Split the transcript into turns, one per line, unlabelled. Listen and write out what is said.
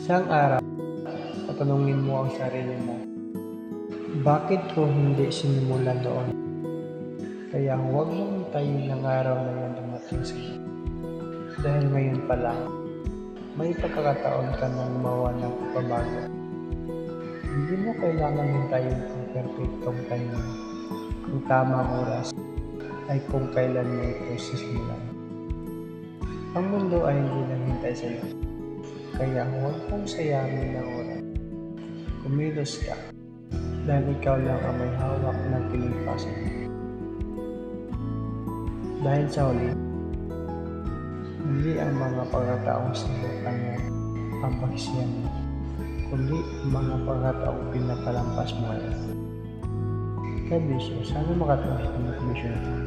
Isang araw, tatanungin mo ang sarili mo, bakit ko hindi sinimulan noon? Kaya huwag mong hintayin ang araw na yan dumating sa'yo. Dahil ngayon pa lang, may pagkakataon ka nang mawa ng pagbabago. Hindi mo kailangan hintayin ang perfectong timing. Ang tamang oras ay kung kailan mo ito sisimulan. Ang mundo ay hindi naghintay sa'yo. Kaya huwag mong sayangin ang oras. Kumilos ka dahil ikaw lang ang may hawak ng pinipasan. Dahil sa huli, hindi ang mga pagkataong sinubukan mo ang pagsisiyan mo, kundi ang mga pagkataong pinapalampas mo ngayon. God bless you. Sana makatulong sa komisyon.